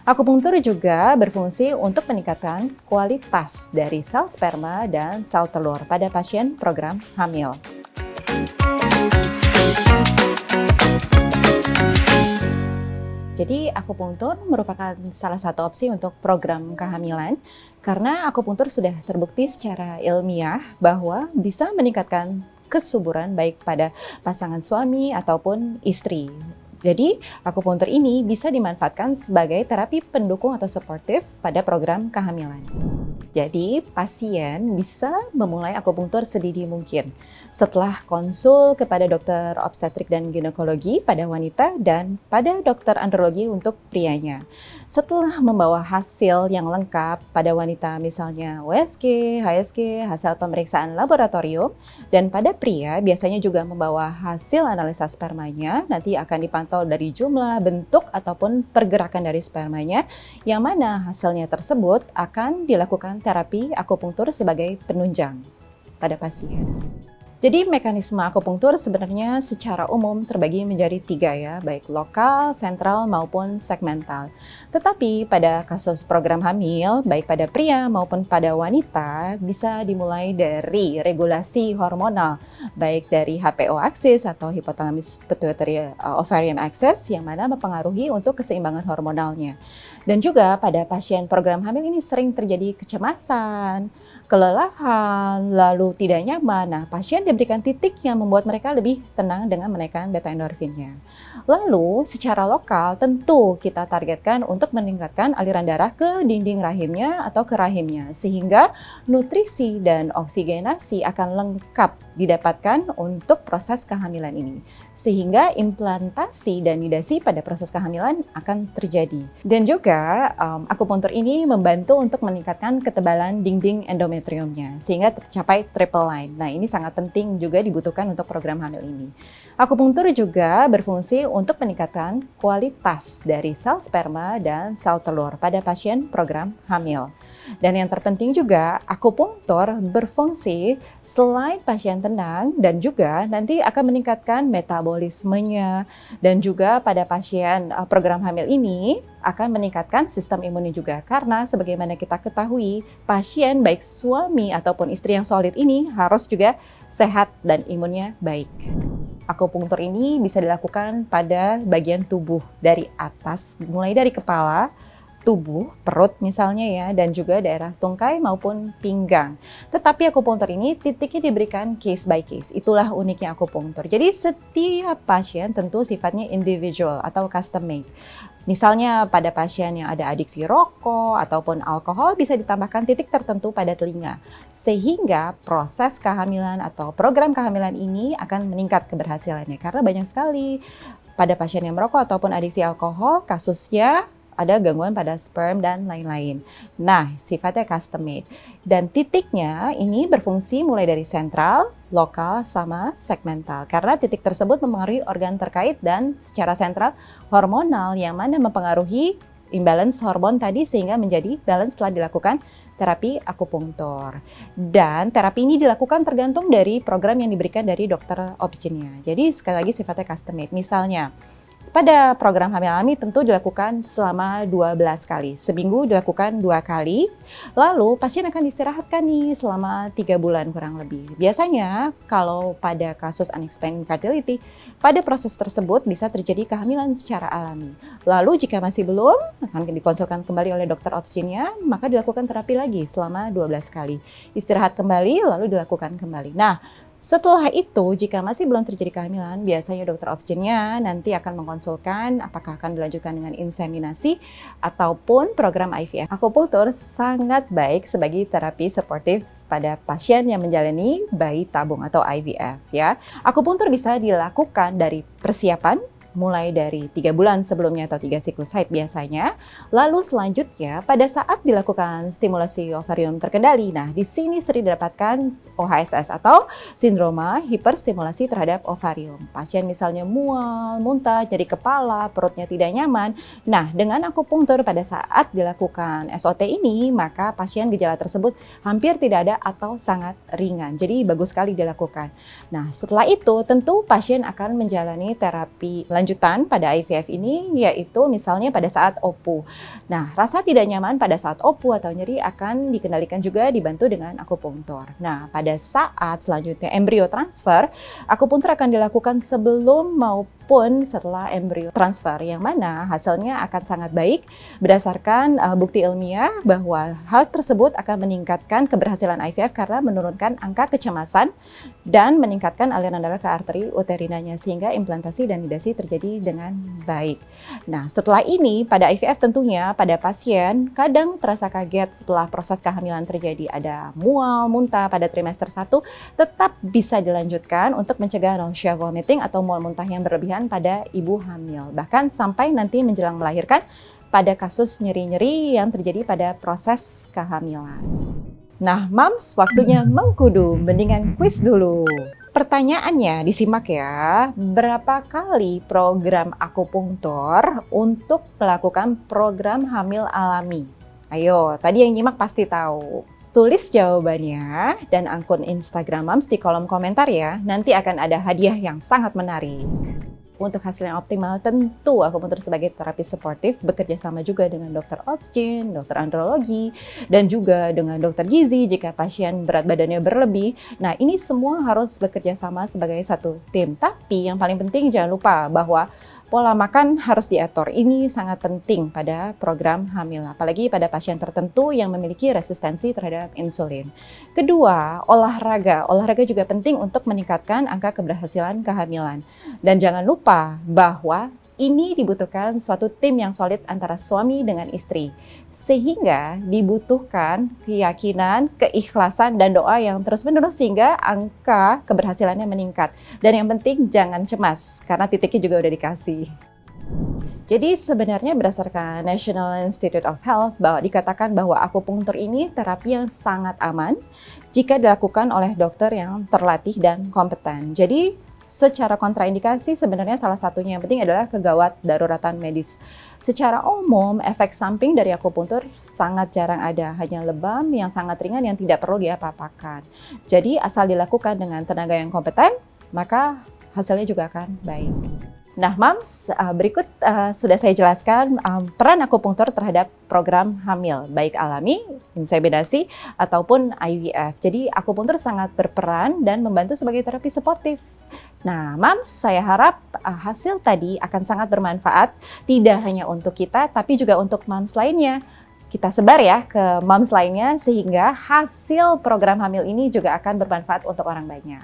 Akupunktur juga berfungsi untuk meningkatkan kualitas dari sel sperma dan sel telur pada pasien program hamil. Jadi akupunktur merupakan salah satu opsi untuk program kehamilan karena akupunktur sudah terbukti secara ilmiah bahwa bisa meningkatkan kesuburan baik pada pasangan suami ataupun istri. Jadi, akupunktur ini bisa dimanfaatkan sebagai terapi pendukung atau suportif pada program kehamilan. Jadi, pasien bisa memulai akupunktur sedini mungkin setelah konsul kepada dokter obstetrik dan ginekologi pada wanita dan pada dokter andrologi untuk prianya. Setelah membawa hasil yang lengkap pada wanita misalnya USG, HSG, hasil pemeriksaan laboratorium, dan pada pria biasanya juga membawa hasil analisa spermanya, nanti akan dipantau dari jumlah, bentuk, ataupun pergerakan dari spermanya, yang mana hasilnya tersebut akan dilakukan terapi akupunktur sebagai penunjang pada pasien. Jadi mekanisme akupunktur sebenarnya secara umum terbagi menjadi 3 ya, baik lokal, sentral, maupun segmental. Tetapi pada kasus program hamil, baik pada pria maupun pada wanita, bisa dimulai dari regulasi hormonal, baik dari HPO axis atau hypothalamus pituitary ovarian axis, yang mana mempengaruhi untuk keseimbangan hormonalnya. Dan juga pada pasien program hamil ini sering terjadi kecemasan, kelelahan, lalu tidak nyaman. Nah, pasien diberikan titik yang membuat mereka lebih tenang dengan menaikkan beta endorfinnya. Lalu, secara lokal tentu kita targetkan untuk meningkatkan aliran darah ke dinding rahimnya atau ke rahimnya, sehingga nutrisi dan oksigenasi akan lengkap didapatkan untuk proses kehamilan ini. Sehingga implantasi dan nidasi pada proses kehamilan akan terjadi. Dan juga akupunktur ini membantu untuk meningkatkan ketebalan dinding endometriumnya sehingga tercapai triple line. Nah, ini sangat penting juga dibutuhkan untuk program hamil ini. Akupunktur juga berfungsi untuk meningkatkan kualitas dari sel sperma dan sel telur pada pasien program hamil. Dan yang terpenting juga, akupunktur berfungsi selain pasien tenang dan juga nanti akan meningkatkan metabolismenya, dan juga pada pasien program hamil ini akan meningkatkan sistem imunnya juga, karena sebagaimana kita ketahui pasien baik suami ataupun istri yang solid ini harus juga sehat dan imunnya baik. Akupunktur ini bisa dilakukan pada bagian tubuh dari atas, mulai dari kepala, tubuh, perut misalnya ya, dan juga daerah tungkai maupun pinggang. Tetapi akupunktur ini titiknya diberikan case by case. Itulah uniknya akupunktur. Jadi setiap pasien tentu sifatnya individual atau custom made. Misalnya pada pasien yang ada adiksi rokok ataupun alkohol bisa ditambahkan titik tertentu pada telinga. Sehingga proses kehamilan atau program kehamilan ini akan meningkat keberhasilannya. Karena banyak sekali pada pasien yang merokok ataupun adiksi alkohol kasusnya ada gangguan pada sperm dan lain-lain. Nah, sifatnya custom made. Dan titiknya ini berfungsi mulai dari sentral, lokal, sama segmental. Karena titik tersebut mempengaruhi organ terkait dan secara sentral hormonal yang mana mempengaruhi imbalance hormon tadi sehingga menjadi balance setelah dilakukan terapi akupunktur. Dan terapi ini dilakukan tergantung dari program yang diberikan dari dokter obstetrisnya. Jadi sekali lagi sifatnya custom made. Misalnya, pada program hamil alami tentu dilakukan selama 12 kali. Seminggu dilakukan 2 kali. Lalu pasien akan diistirahatkan nih selama 3 bulan kurang lebih. Biasanya kalau pada kasus unexplained infertility, pada proses tersebut bisa terjadi kehamilan secara alami. Lalu jika masih belum, akan dikonsulkan kembali oleh dokter obstetrisnya, maka dilakukan terapi lagi selama 12 kali. Istirahat kembali, lalu dilakukan kembali. Nah, setelah itu, jika masih belum terjadi kehamilan, biasanya dokter obstetrisnya nanti akan mengonsulkan apakah akan dilanjutkan dengan inseminasi ataupun program IVF. Akupunktur sangat baik sebagai terapi suportif pada pasien yang menjalani bayi tabung atau IVF ya. Akupunktur bisa dilakukan dari persiapan mulai dari 3 bulan sebelumnya atau 3 siklus haid biasanya. Lalu selanjutnya pada saat dilakukan stimulasi ovarium terkendali. Nah, di sini sering didapatkan OHSS atau sindroma hiperstimulasi terhadap ovarium. Pasien misalnya mual, muntah, nyeri kepala, perutnya tidak nyaman. Nah, dengan akupunktur pada saat dilakukan SOT ini, maka pasien gejala tersebut hampir tidak ada atau sangat ringan. Jadi bagus sekali dilakukan. Nah, setelah itu tentu pasien akan menjalani terapi lanjutan pada IVF ini yaitu misalnya pada saat OPU. Nah, rasa tidak nyaman pada saat OPU atau nyeri akan dikendalikan juga dibantu dengan akupunktur. Nah, pada saat selanjutnya embrio transfer, akupunktur akan dilakukan sebelum maupun setelah embrio transfer, yang mana hasilnya akan sangat baik berdasarkan bukti ilmiah bahwa hal tersebut akan meningkatkan keberhasilan IVF karena menurunkan angka kecemasan dan meningkatkan aliran darah ke arteri uterinanya sehingga implantasi dan nidasi terjadi dengan baik. Nah, setelah ini pada IVF tentunya pada pasien kadang terasa kaget setelah proses kehamilan terjadi, ada mual, muntah pada trimester 1, tetap bisa dilanjutkan untuk mencegah nausea, vomiting atau mual muntah yang berlebihan pada ibu hamil. Bahkan sampai nanti menjelang melahirkan pada kasus nyeri-nyeri yang terjadi pada proses kehamilan. Nah, Mams, waktunya mengkudu, mendingan kuis dulu. Pertanyaannya disimak ya, berapa kali program akupunktur untuk melakukan program hamil alami? Ayo, tadi yang nyimak pasti tahu. Tulis jawabannya dan akun Instagram Mams di kolom komentar ya, nanti akan ada hadiah yang sangat menarik. Untuk hasil yang optimal, tentu akupunktur sebagai terapi suportif bekerja sama juga dengan dokter obsgyn, dokter andrologi, dan juga dengan dokter gizi jika pasien berat badannya berlebih. Nah, ini semua harus bekerja sama sebagai satu tim. Tapi yang paling penting jangan lupa bahwa pola makan harus diatur. Ini sangat penting pada program hamil, apalagi pada pasien tertentu yang memiliki resistensi terhadap insulin. Kedua, olahraga. Olahraga juga penting untuk meningkatkan angka keberhasilan kehamilan. Dan jangan lupa bahwa ini dibutuhkan suatu tim yang solid antara suami dengan istri. Sehingga dibutuhkan keyakinan, keikhlasan, dan doa yang terus-menerus sehingga angka keberhasilannya meningkat. Dan yang penting jangan cemas, karena titiknya juga udah dikasih. Jadi sebenarnya berdasarkan National Institute of Health dikatakan bahwa akupunktur ini terapi yang sangat aman jika dilakukan oleh dokter yang terlatih dan kompeten. Jadi secara kontraindikasi sebenarnya salah satunya yang penting adalah kegawat daruratan medis. Secara umum, efek samping dari akupunktur sangat jarang ada, hanya lebam yang sangat ringan yang tidak perlu diapa-apakan. Jadi asal dilakukan dengan tenaga yang kompeten, maka hasilnya juga akan baik. Nah, Mams, berikut sudah saya jelaskan peran akupunktur terhadap program hamil, baik alami, inseminasi, ataupun IVF. Jadi akupunktur sangat berperan dan membantu sebagai terapi suportif. Nah, Mams, saya harap hasil tadi akan sangat bermanfaat, tidak hanya untuk kita, tapi juga untuk Mams lainnya. Kita sebar ya ke Mams lainnya, sehingga hasil program hamil ini juga akan bermanfaat untuk orang banyak.